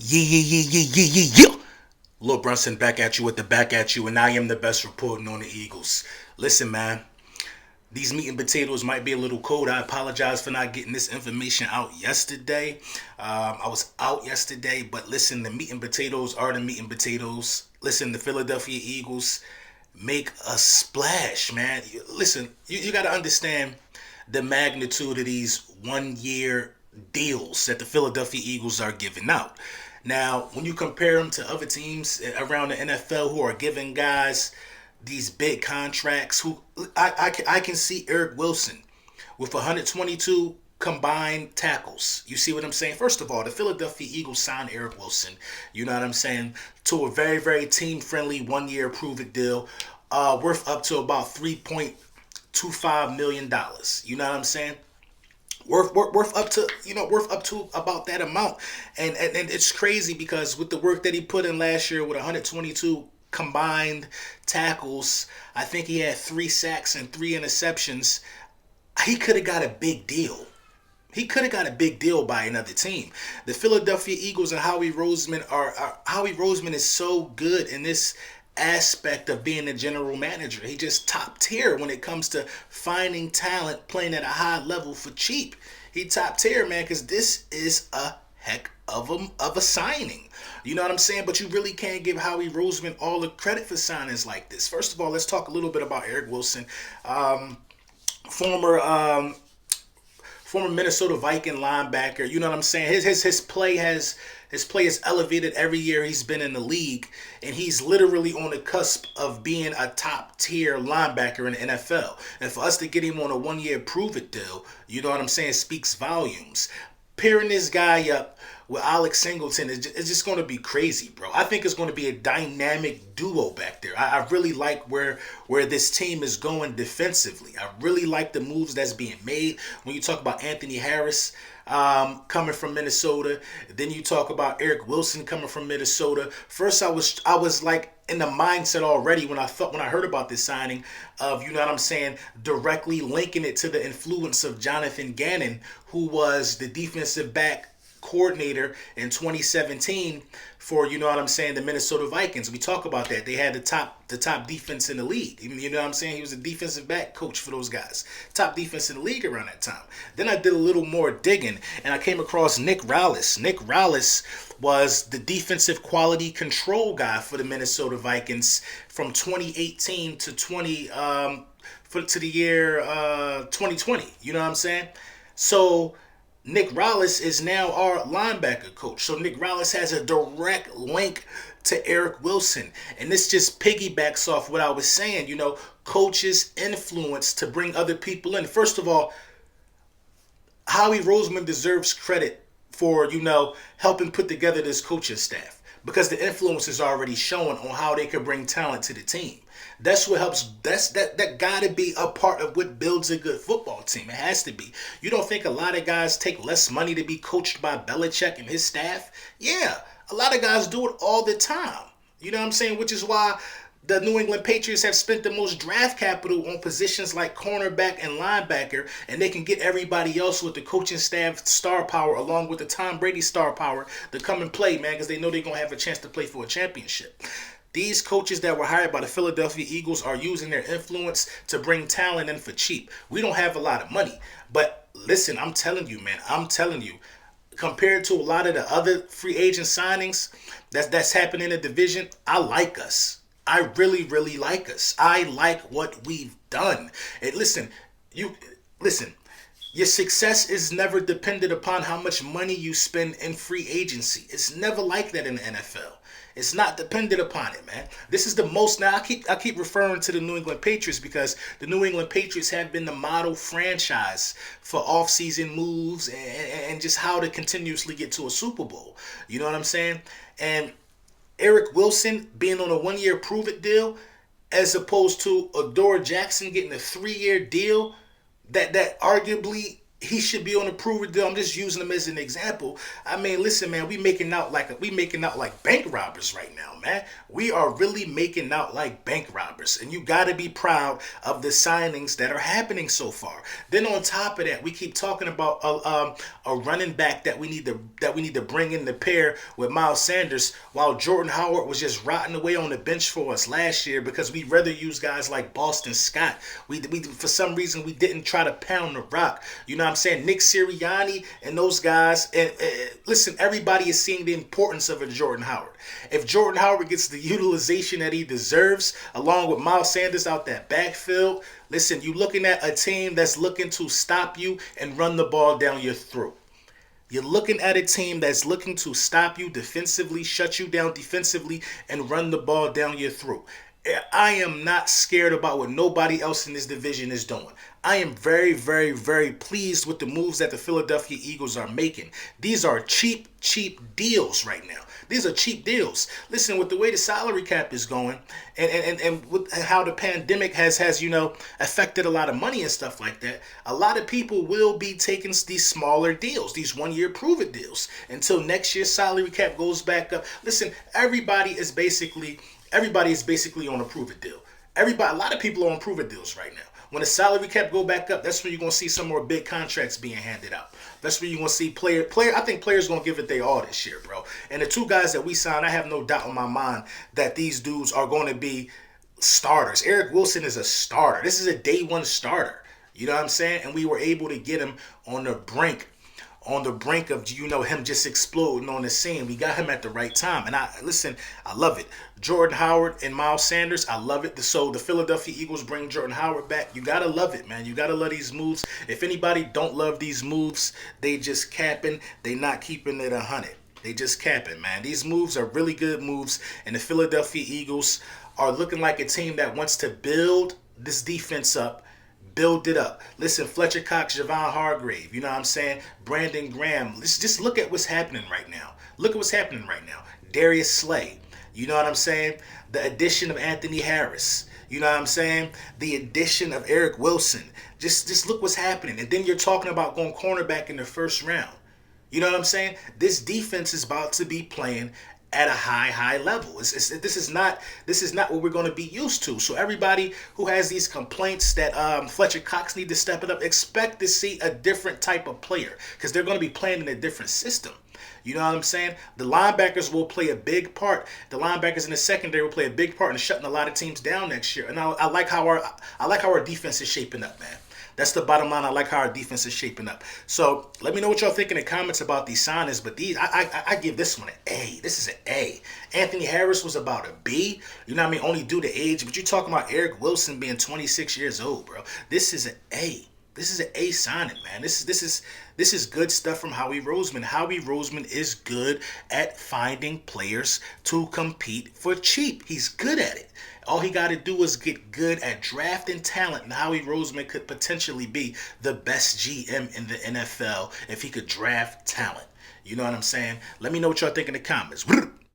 Yeah. Lil Brunson back at you with the back at you, and I am the best reporting on the Eagles. Listen, man, these meat and potatoes might be a little cold. I apologize for not getting this information out yesterday. I was out yesterday, but listen, the meat and potatoes are the meat and potatoes. Listen, the Philadelphia Eagles make a splash, man. Listen, you got to understand the magnitude of these 1 year deals that the Philadelphia Eagles are giving out. Now, when you compare them to other teams around the NFL who are giving guys these big contracts, I can see Eric Wilson with 122 combined tackles. You see what I'm saying? First of all, the Philadelphia Eagles signed Eric Wilson, you know what I'm saying, to a very, very team friendly 1 year prove it deal, worth up to about $3.25 million. You know what I'm saying? Worth up to worth up to about that amount, and it's crazy because with the work that he put in last year with 122 combined tackles, I think he had 3 sacks and 3 interceptions. He could have got a big deal. He could have got a big deal by another team. The Philadelphia Eagles and Howie Roseman are Howie Roseman is so good in this aspect of being a general manager. He just top tier when it comes to finding talent playing at a high level for cheap. He top tier, man, because this is a heck of a signing. You know what I'm saying? But you really can't give Howie Roseman all the credit for signings like this. First of all, let's talk a little bit about Eric Wilson, former former Minnesota Viking linebacker. You know what I'm saying? His play has elevated every year he's been in the league, and he's literally on the cusp of being a top tier linebacker in the NFL. And for us to get him on a 1 year prove it deal, you know what I'm saying, speaks volumes. Pairing this guy up with Alex Singleton is just going to be crazy, bro. I think it's going to be a dynamic duo back there. I really like where this team is going defensively. I really like the moves that's being made. When you talk about Anthony Harris coming from Minnesota, then you talk about Eric Wilson coming from Minnesota. First, I was like in the mindset already when I heard about this signing of, you know what I'm saying, directly linking it to the influence of Jonathan Gannon, who was the defensive back coordinator in 2017 for, you know what I'm saying, the Minnesota Vikings. We talk about that. They had the top defense in the league. You know what I'm saying? He was a defensive back coach for those guys. Top defense in the league around that time. Then I did a little more digging and I came across Nick Rallis. Nick Rallis was the defensive quality control guy for the Minnesota Vikings from 2018 to 20 to the year 2020. You know what I'm saying? So Nick Rallis is now our linebacker coach. So Nick Rallis has a direct link to Eric Wilson. And this just piggybacks off what I was saying, coaches' influence to bring other people in. First of all, Howie Roseman deserves credit for, helping put together this coaching staff because the influence is already showing on how they could bring talent to the team. That's what helps. That gotta be a part of what builds a good football team. It has to be. You don't think a lot of guys take less money to be coached by Belichick and his staff? Yeah, a lot of guys do it all the time. You know what I'm saying? Which is why the New England Patriots have spent the most draft capital on positions like cornerback and linebacker, and they can get everybody else with the coaching staff star power along with the Tom Brady star power to come and play, man, because they know they're going to have a chance to play for a championship. These coaches that were hired by the Philadelphia Eagles are using their influence to bring talent in for cheap. We don't have a lot of money, but listen, I'm telling you, man, compared to a lot of the other free agent signings that's happening in the division, I like us. I really, really like us. I like what we've done. And listen, your success is never dependent upon how much money you spend in free agency. It's never like that in the NFL. It's not dependent upon it, man. This is the most. Now I keep referring to the New England Patriots because the New England Patriots have been the model franchise for offseason moves and just how to continuously get to a Super Bowl. You know what I'm saying? And Eric Wilson being on a 1 year prove it deal as opposed to Adore Jackson getting a 3 year deal that arguably he should be on a prove deal. I'm just using him as an example. I mean, listen, man, we making out like bank robbers right now, man. We are really making out like bank robbers, and you got to be proud of the signings that are happening so far. Then on top of that, we keep talking about a running back that we need to bring in the pair with Miles Sanders, while Jordan Howard was just rotting away on the bench for us last year because we'd rather use guys like Boston Scott. We for some reason we didn't try to pound the rock. You know what I'm saying? Nick Sirianni and those guys. And listen, everybody is seeing the importance of a Jordan Howard. If Jordan Howard gets the utilization that he deserves, along with Miles Sanders out that backfield, listen, you're looking at a team that's looking to stop you and run the ball down your throat. You're looking at a team that's looking to stop you defensively, shut you down defensively, and run the ball down your throat. I am not scared about what nobody else in this division is doing. I am very, very, very pleased with the moves that the Philadelphia Eagles are making. These are cheap deals right now. These are cheap deals. Listen, with the way the salary cap is going and with how the pandemic has affected a lot of money and stuff like that, a lot of people will be taking these smaller deals, these 1-year prove-it deals, until next year's salary cap goes back up. Listen, everybody is basically on a prove-it deal. A lot of people are on prove-it deals right now. When the salary cap go back up, that's when you're going to see some more big contracts being handed out. That's when you're going to see I think players going to give it their all this year, bro. And the two guys that we signed, I have no doubt in my mind that these dudes are going to be starters. Eric Wilson is a starter. This is a day one starter. You know what I'm saying? And we were able to get him on the brink of, him just exploding on the scene. We got him at the right time. And I love it. Jordan Howard and Miles Sanders, I love it. So the Philadelphia Eagles bring Jordan Howard back. You got to love it, man. You got to love these moves. If anybody don't love these moves, they just capping. They not keeping it 100. They just capping, man. These moves are really good moves. And the Philadelphia Eagles are looking like a team that wants to build this defense up. Build it up. Listen, Fletcher Cox, Javon Hargrave, you know what I'm saying? Brandon Graham. Let's just look at what's happening right now. Look at what's happening right now. Darius Slay, you know what I'm saying? The addition of Anthony Harris, you know what I'm saying? The addition of Eric Wilson. Just look what's happening. And then you're talking about going cornerback in the first round. You know what I'm saying? This defense is about to be playing at a high level. This is not what we're going to be used to. So everybody who has these complaints that Fletcher Cox need to step it up, expect to see a different type of player because they're going to be playing in a different system. You know what I'm saying? The linebackers will play a big part. The linebackers in the secondary will play a big part in shutting a lot of teams down next year. And I like how our defense is shaping up, man. That's the bottom line. I like how our defense is shaping up. So let me know what y'all think in the comments about these signings. But I give this one an A. This is an A. Anthony Harris was about a B. You know what I mean? Only due to age. But you're talking about Eric Wilson being 26 years old, bro. This is an A. This is an A signing, man. This is good stuff from Howie Roseman. Howie Roseman is good at finding players to compete for cheap. He's good at it. All he got to do is get good at drafting talent, and Howie Roseman could potentially be the best GM in the NFL if he could draft talent. You know what I'm saying? Let me know what y'all think in the comments.